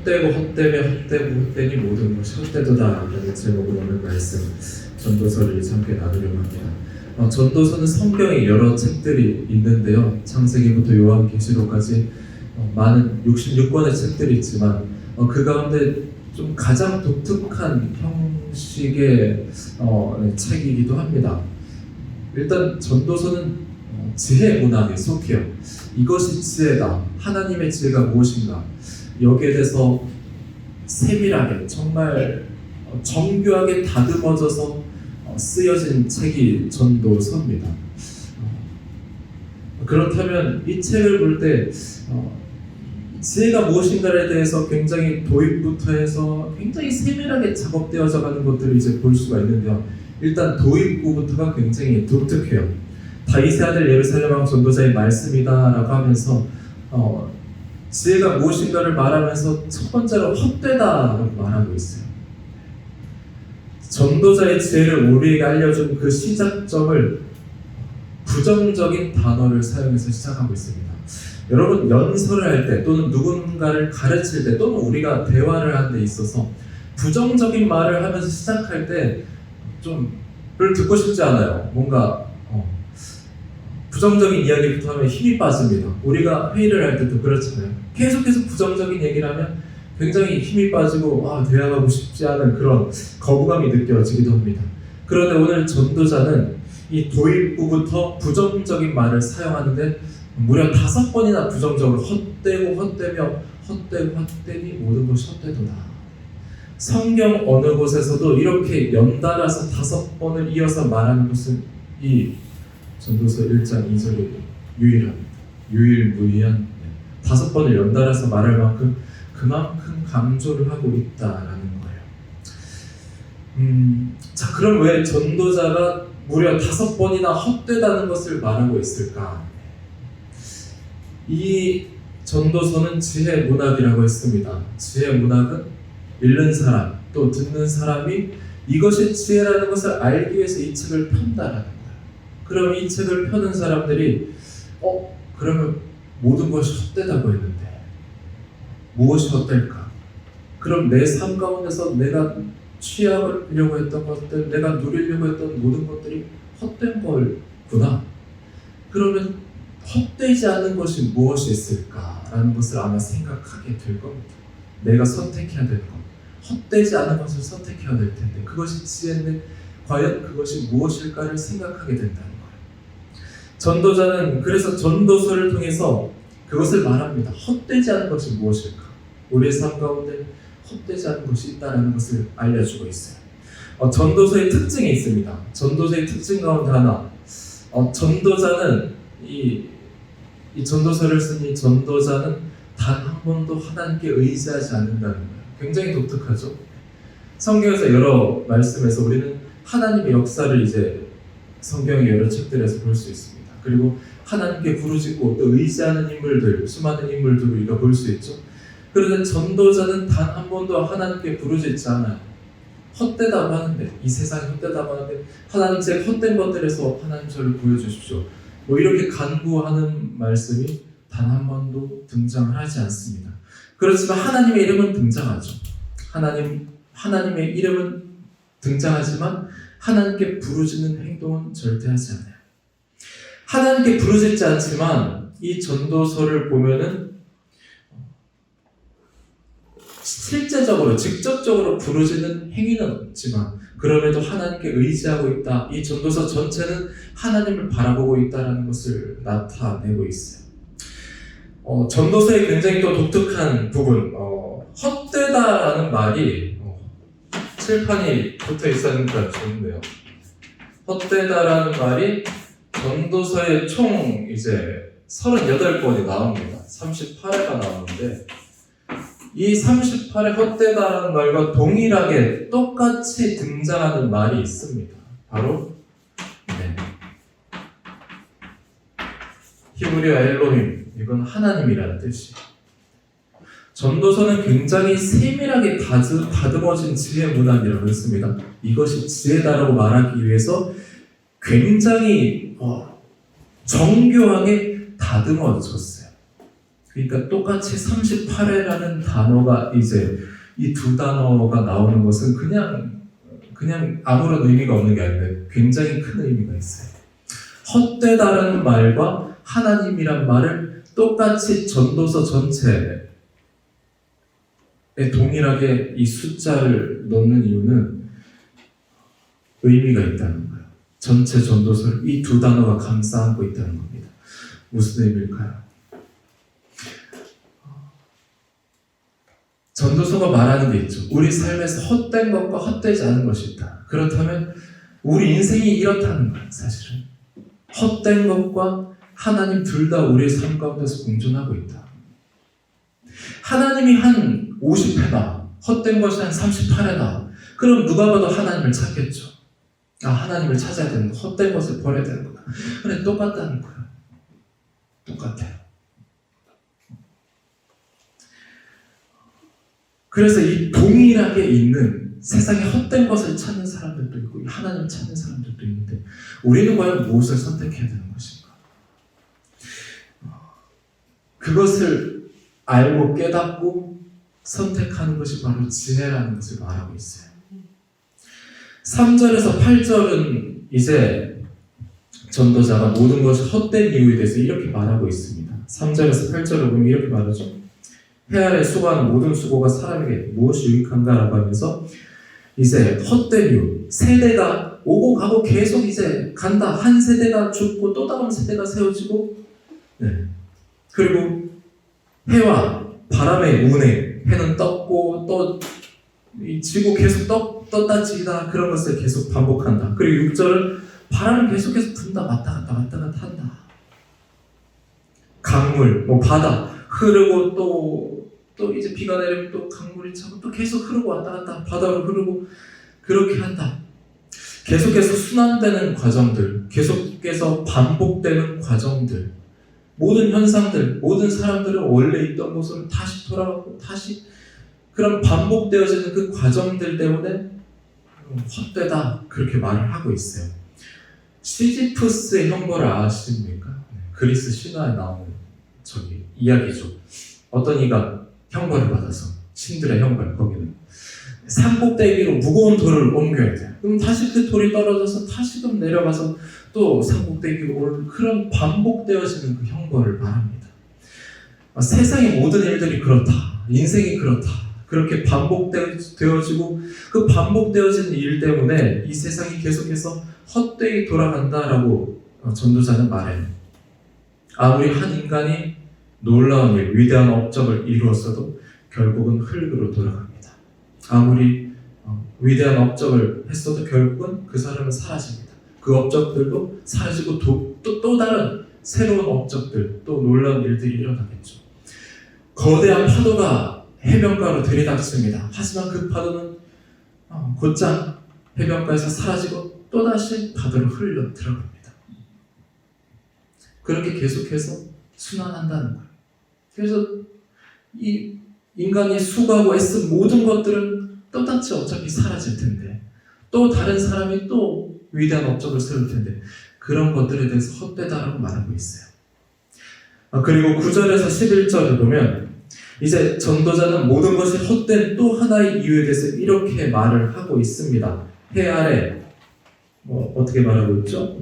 헛되고 헛되며 헛되고 헛되니 모든 것이 헛되도다 라는 제목으로 오늘 말씀 전도서를 함께 나누려고 합니다. 전도서는 성경에 여러 책들이 있는데요. 창세기부터 요한계시록까지 많은 66권의 책들이 있지만 그 가운데 좀 가장 독특한 형식의 책이기도 합니다. 일단 전도서는 지혜 문학에 속해요. 이것이 지혜다. 하나님의 지혜가 무엇인가? 여기에 대해서 세밀하게 정말 정교하게 다듬어져서 쓰여진 책이 전도서입니다. 그렇다면 이 책을 볼 때 지혜가 무엇인가에 대해서 굉장히 도입부터 해서 굉장히 세밀하게 작업되어져 가는 것들을 이제 볼 수가 있는데요. 일단 도입부부터가 굉장히 독특해요. 다윗의 아들 예루살렘 왕 전도자의 말씀이다라고 하면서 지혜가 무엇인가를 말하면서 첫 번째로 헛되다라고 말하고 있어요. 전도자의 지혜를 우리에게 알려준 그 시작점을 부정적인 단어를 사용해서 시작하고 있습니다. 여러분, 연설을 할 때 또는 누군가를 가르칠 때 또는 우리가 대화를 하는 데 있어서 부정적인 말을 하면서 시작할 때 좀 별로 듣고 싶지 않아요. 뭔가 부정적인 이야기부터 하면 힘이 빠집니다. 우리가 회의를 할 때도 그렇잖아요. 계속해서 부정적인 얘기를 하면 굉장히 힘이 빠지고 대화하고 싶지 않은 그런 거부감이 느껴지기도 합니다. 그런데 오늘 전도자는 이 도입부부터 부정적인 말을 사용하는데 무려 5번이나 부정적으로 헛되고 헛되며 헛되고 헛되니 모든 것이 헛되도다. 성경 어느 곳에서도 이렇게 연달아서 5번을 이어서 말하는 것은 이 전도서 1장 2절이 유일합니다. 유일무이한 5번을 연달아서 말할 만큼 그만큼 강조를 하고 있다라는 거예요. 자, 그럼 왜 전도자가 무려 5번이나 헛되다는 것을 말하고 있을까? 이 전도서는 지혜 문학이라고 했습니다. 지혜 문학은 읽는 사람, 또 듣는 사람이 이것이 지혜라는 것을 알기 위해서 이 책을 편다라는 거예요. 그럼 이 책을 펴는 사람들이 그러면 모든 것이 헛되다고 했는데 무엇이 헛될까? 그럼 내 삶 가운데서 내가 취하려고 했던 것들, 내가 누리려고 했던 모든 것들이 헛된 거구나. 그러면 헛되지 않은 것이 무엇이 있을까라는 것을 아마 생각하게 될 겁니다. 내가 선택해야 될 것, 헛되지 않은 것을 선택해야 될 텐데 그것이 지혜인데 과연 그것이 무엇일까를 생각하게 된다는 거예요. 전도자는 그래서 전도서를 통해서 그것을 말합니다. 헛되지 않은 것이 무엇일까? 우리의 삶 가운데 헛되지 않은 것이 있다는 것을 알려주고 있어요. 전도서의 특징이 있습니다. 전도서의 특징 가운데 하나, 전도자는 이 전도서를 쓴 이 전도자는 단 한 번도 하나님께 의지하지 않는다는 거예요. 굉장히 독특하죠. 성경에서 여러 말씀에서 우리는 하나님의 역사를 이제 성경의 여러 책들에서 볼 수 있습니다. 그리고 하나님께 부르짖고 또 의지하는 인물들, 수많은 인물들을 우리가 볼 수 있죠. 그런데 전도자는 단 한 번도 하나님께 부르짖지 않아요. 헛되다고 하는데, 이 세상이 헛되다고 하는데 하나님 제 헛된 것들에서 하나님 저를 보여주십시오. 이렇게 간구하는 말씀이 단 한 번도 등장을 하지 않습니다. 그렇지만 하나님의 이름은 등장하죠. 하나님의 이름은 등장하지만 하나님께 부르짖는 행동은 절대 하지 않아요. 하나님께 부르짖지 않지만 이 전도서를 보면은 실제적으로 직접적으로 부르짖는 행위는 없지만 그럼에도 하나님께 의지하고 있다. 이 전도서 전체는 하나님을 바라보고 있다는 것을 나타내고 있어요. 전도서의 굉장히 또 독특한 부분, 헛되다라는 말이 칠판이 붙어 있으니까 좋은데요. 헛되다라는 말이 전도서에 총 이제 38번이 나옵니다. 38회가 나오는데 이 38회 헛되다라는 말과 동일하게 똑같이 등장하는 말이 있습니다. 바로 히브리어 엘로힘, 이건 하나님이라는 뜻이에요. 전도서는 굉장히 세밀하게 다듬어진 지혜 문학이라고 했습니다. 이것이 지혜다라고 말하기 위해서 굉장히 정교하게 다듬어졌어요. 그러니까 똑같이 38회라는 단어가 이제 이 두 단어가 나오는 것은 그냥 아무런 의미가 없는 게 아니라 굉장히 큰 의미가 있어요. 헛되다라는 말과 하나님이란 말을 똑같이 전도서 전체에 동일하게 이 숫자를 넣는 이유는 의미가 있다는 거예요. 전체 전도서를 이 두 단어가 감싸 안고 있다는 겁니다. 무슨 의미일까요? 전도서가 말하는 게 있죠. 우리 삶에서 헛된 것과 헛되지 않은 것이 있다. 그렇다면 우리 인생이 이렇다는 거예요. 사실은 헛된 것과 하나님 둘 다 우리의 삶 가운데서 공존하고 있다. 하나님이 한 50회다. 헛된 것이 한 38회다. 그럼 누가 봐도 하나님을 찾겠죠. 하나님을 찾아야 되는 거, 헛된 것을 버려야 되는 거다. 근데 똑같다는 거예요. 똑같아요. 그래서 이 동일하게 있는 세상에 헛된 것을 찾는 사람들도 있고 하나님을 찾는 사람들도 있는데 우리는 과연 무엇을 선택해야 되는 것인가? 그것을 알고 깨닫고 선택하는 것이 바로 지혜라는 것을 말하고 있어요. 3절에서 8절은 이제 전도자가 모든 것이 헛된 이유에 대해서 이렇게 말하고 있습니다. 3절에서 8절을 보면 이렇게 말하죠. 해 아래 수고하는 모든 수고가 사람에게 무엇이 유익한가 라고 하면서 이제 헛된 이유, 세대가 오고 가고 계속 이제 간다. 한 세대가 죽고 또 다른 세대가 세워지고 그리고 해와 바람의 운에 해는 떴고 또 지고 계속 떴다 지다 그런 것을 계속 반복한다. 그리고 6절은 바람을 계속해서 분다 왔다 갔다 한다. 강물, 바다 흐르고 또 이제 비가 내리면 또 강물이 차고 또 계속 흐르고 왔다 갔다 바다로 흐르고 그렇게 한다. 계속해서 순환되는 과정들, 계속해서 반복되는 과정들, 모든 현상들, 모든 사람들은 원래 있던 곳으로 다시 돌아가고 다시 그런 반복되어지는 그 과정들 때문에 헛되다 그렇게 말을 하고 있어요. 시지프스의 형벌을 아십니까? 그리스 신화에 나오는 이야기죠. 어떤 이가 형벌을 받아서 신들의 형벌 거기는 산꼭대기로 무거운 돌을 옮겨야 돼요. 그럼 다시 그 돌이 떨어져서 다시금 내려가서 또 산꼭대기로 오르는 그런 반복되어지는 그 형벌을 말합니다. 세상의 모든 일들이 그렇다. 인생이 그렇다. 그렇게 반복되어지고 그 반복되어지는 일 때문에 이 세상이 계속해서 헛되이 돌아간다라고 전도자는 말해요. 아무리 한 인간이 놀라운 일, 위대한 업적을 이루었어도 결국은 흙으로 돌아갑니다. 아무리 위대한 업적을 했어도 결국은 그 사람은 사라집니다. 그 업적들도 사라지고 또 다른 새로운 업적들, 또 놀라운 일들이 일어나겠죠. 거대한 파도가 해변가로 들이닥칩니다. 하지만 그 파도는 곧장 해변가에서 사라지고 또다시 바다로 흘러 들어갑니다. 그렇게 계속해서 순환한다는 거예요. 그래서 이 인간이 수고하고 애쓴 모든 것들은 또다시 어차피 사라질 텐데 또 다른 사람이 또 위대한 업적을 세울 텐데 그런 것들에 대해서 헛되다라고 말하고 있어요. 그리고 9절에서 11절을 보면 이제 전도자는 모든 것이 헛된 또 하나의 이유에 대해서 이렇게 말을 하고 있습니다. 해 아래 어떻게 말하고 있죠?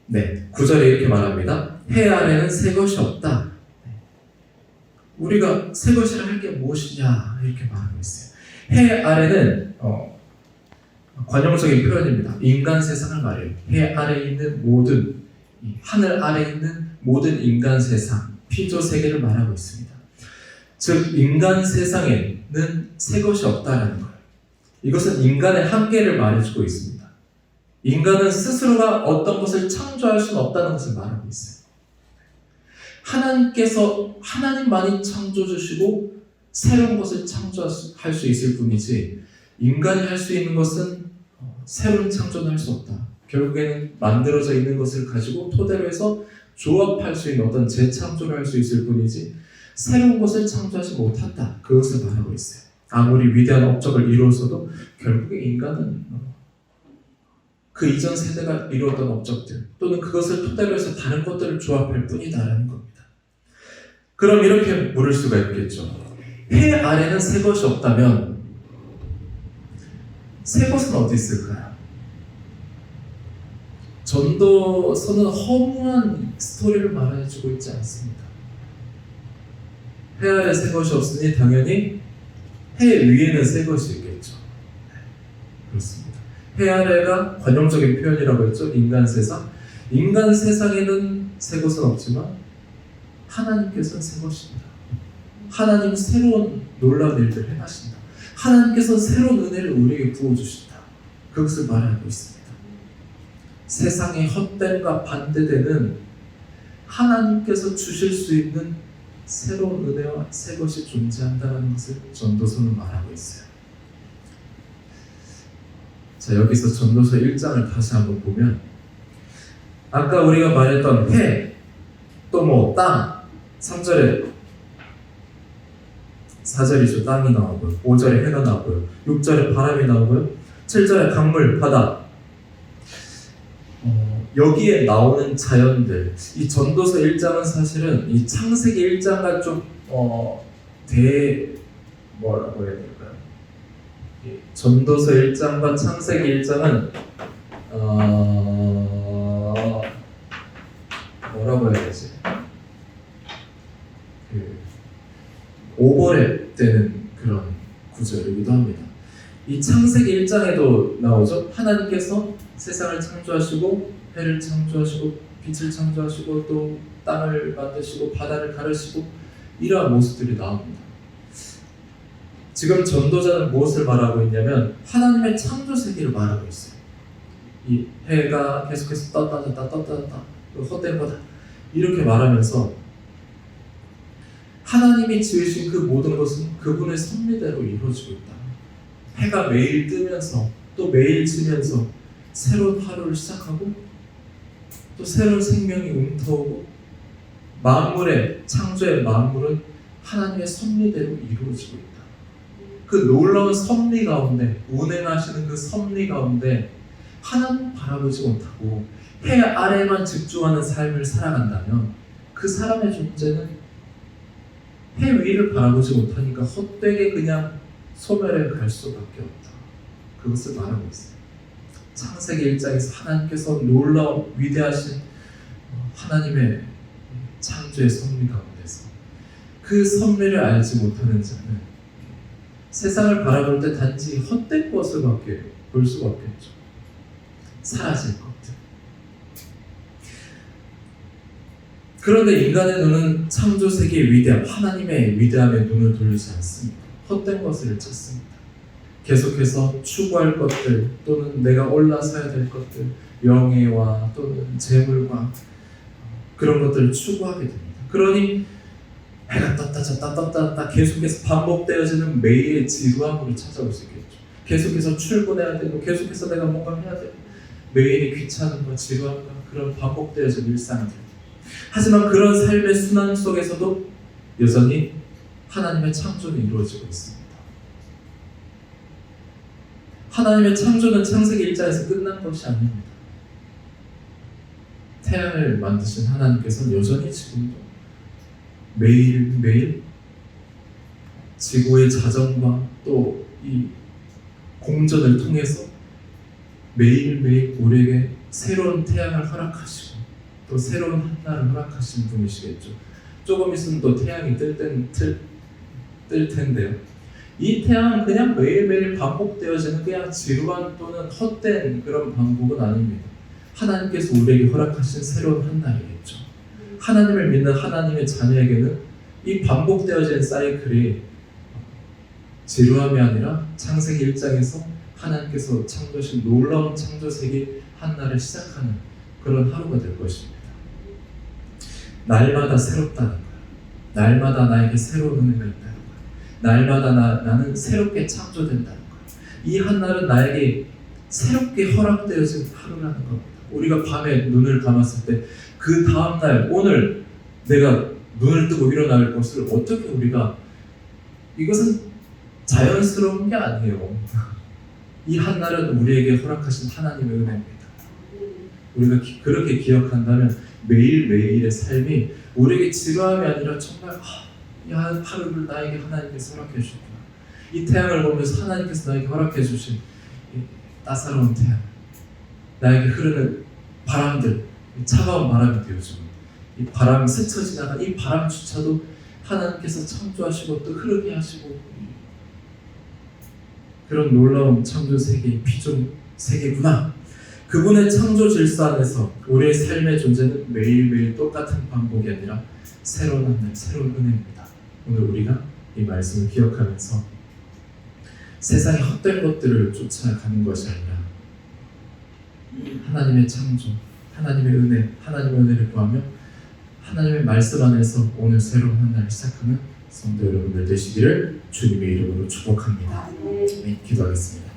네, 9절에 이렇게 말합니다. 해 아래는 새 것이 없다. 우리가 새 것이라 할 게 무엇이냐 이렇게 말하고 있어요. 해 아래는 관용적인 표현입니다. 인간 세상을 말해요. 해 아래에 있는 모든 하늘 아래에 있는 모든 인간 세상, 피조 세계를 말하고 있습니다. 즉 인간 세상에는 새 것이 없다라는 거예요. 이것은 인간의 한계를 말해주고 있습니다. 인간은 스스로가 어떤 것을 창조할 수는 없다는 것을 말하고 있어요. 하나님만이 창조주시고 새로운 것을 창조할 수 있을 뿐이지 인간이 할 수 있는 것은 새로운 창조는 할 수 없다. 결국에는 만들어져 있는 것을 가지고 토대로 해서 조합할 수 있는 어떤 재창조를 할 수 있을 뿐이지 새로운 것을 창조하지 못한다. 그것을 말하고 있어요. 아무리 위대한 업적을 이루어서도 결국에 인간은 그 이전 세대가 이루었던 업적들 또는 그것을 토대로 해서 다른 것들을 조합할 뿐이다라는 겁니다. 그럼 이렇게 물을 수가 있겠죠. 해 아래는 새 것이 없다면 새 것은 어디 있을까요? 전도서는 허무한 스토리를 말해주고 있지 않습니다. 해 아래 새 것이 없으니 당연히 해 위에는 새 것이 있겠죠. 네, 그렇습니다. 해 아래가 관용적인 표현이라고 했죠. 인간 세상. 인간 세상에는 새 것은 없지만 하나님께서는 새 것입니다. 하나님은 새로운 놀라운 일들을 행하신다. 하나님께서 새로운 은혜를 우리에게 부어주신다. 그것을 말하고 있습니다. 세상의 헛됨과 반대되는 하나님께서 주실 수 있는 새로운 은혜와 새 것이 존재한다는 것을 전도서는 말하고 있어요. 자, 여기서 전도서 1장을 다시 한번 보면 아까 우리가 말했던 해, 또 땅, 3절에 4절이죠. 땅이 나오고요. 5절에 해가 나오고요. 6절에 바람이 나오고요. 7절에 강물, 바다. 여기에 나오는 자연들, 이 전도서 1장은 사실은 이 창세기 1장과 좀 뭐라고 해야 될까요? 전도서 1장과 창세기 1장은 뭐라고 해야 되지? 오버랩 되는 그런 구절이기도 합니다. 이 창세기 1장에도 나오죠. 하나님께서 세상을 창조하시고 해를 창조하시고 빛을 창조하시고 또 땅을 만드시고 바다를 가르시고 이러한 모습들이 나옵니다. 지금 전도자는 무엇을 말하고 있냐면 하나님의 창조 세계를 말하고 있어요. 이 해가 계속해서 떴다 헛된 거다 이렇게 말하면서 하나님이 지으신 그 모든 것은 그분의 섭리대로 이루어지고 있다. 해가 매일 뜨면서 또 매일 지면서 새로운 하루를 시작하고 또 새로운 생명이 움터오고 만물의 창조의 만물은 하나님의 섭리대로 이루어지고 있다. 그 놀라운 섭리 가운데 운행하시는 그 섭리 가운데 하나님 바라보지 못하고 해 아래만 집중하는 삶을 살아간다면 그 사람의 존재는 해 위를 바라보지 못하니까 헛되게 그냥 소멸해 갈 수밖에 없다. 그것을 말하고 있어요. 창세기 1장에서 하나님께서 놀라운 위대하신 하나님의 창조의 섭리 가운데서 그 섭리를 알지 못하는 자는 세상을 바라볼 때 단지 헛된 것을밖에 볼 수가 없겠죠. 사라질 것들. 그런데 인간의 눈은 창조 세계의 위대함, 하나님의 위대함에 눈을 돌리지 않습니다. 헛된 것을 찾습니다. 계속해서 추구할 것들 또는 내가 올라서야 될 것들, 명예와 또는 재물과 그런 것들을 추구하게 됩니다. 그러니 해가 떴다 졌다 계속해서 반복되어지는 매일의 지루함으로 찾아올 수 있겠죠. 계속해서 출근해야 되고 계속해서 내가 뭔가 해야 되고 매일의 귀찮음과 지루함과 그런 반복되어진 일상들. 하지만 그런 삶의 순환 속에서도 여전히 하나님의 창조는 이루어지고 있습니다. 하나님의 창조는 창세기 1장에서 끝난 것이 아닙니다. 태양을 만드신 하나님께서는 여전히 지금도 매일매일 지구의 자전과 또 이 공전을 통해서 매일매일 우리에게 새로운 태양을 허락하시고 또 새로운 한날을 허락하신 분이시겠죠. 조금 있으면 또 태양이 뜰 텐데요. 이 태양은 그냥 매일매일 반복되어지는 그냥 지루한 또는 헛된 그런 반복은 아닙니다. 하나님께서 우리에게 허락하신 새로운 한날이겠죠. 하나님을 믿는 하나님의 자녀에게는 이 반복되어진 사이클이 지루함이 아니라 창세기 1장에서 하나님께서 창조하신 놀라운 창조세계 한날을 시작하는 그런 하루가 될 것입니다. 날마다 새롭다는 거예요. 날마다 나에게 새로운 은혜가 있다는 거예요. 날마다 나는 새롭게 창조된다는 거예요. 이 한날은 나에게 새롭게 허락되어진 하루라는 겁니다. 우리가 밤에 눈을 감았을 때 그 다음날 오늘 내가 눈을 뜨고 일어날 것을 어떻게 우리가 이것은 자연스러운 게 아니에요. 이 한날은 우리에게 허락하신 하나님의 은혜입니다. 우리가 그렇게 기억한다면 매일매일의 삶이 우리에게 지루함이 아니라 정말 야, 하루를 나에게 하나님께서 허락해 주셨구나. 이 태양을 보면서 하나님께서 나에게 허락해 주신 이 따사로운 태양, 나에게 흐르는 바람들, 차가운 바람이 되어주고 이 바람이 스쳐 지나간 이 바람조차도 하나님께서 창조하시고 또 흐르게 하시고 그런 놀라운 창조 세계의 피조물 세계구나. 그분의 창조 질서 안에서 우리의 삶의 존재는 매일매일 똑같은 반복이 아니라 새로운 하늘, 새로운 은혜입니다. 오늘 우리가 이 말씀을 기억하면서 세상의 헛된 것들을 쫓아가는 것이 아니라 하나님의 창조, 하나님의 은혜, 하나님의 은혜를 구하며 하나님의 말씀 안에서 오늘 새로운 한 날을 시작하는 성도 여러분들 되시기를 주님의 이름으로 축복합니다. 네, 기도하겠습니다.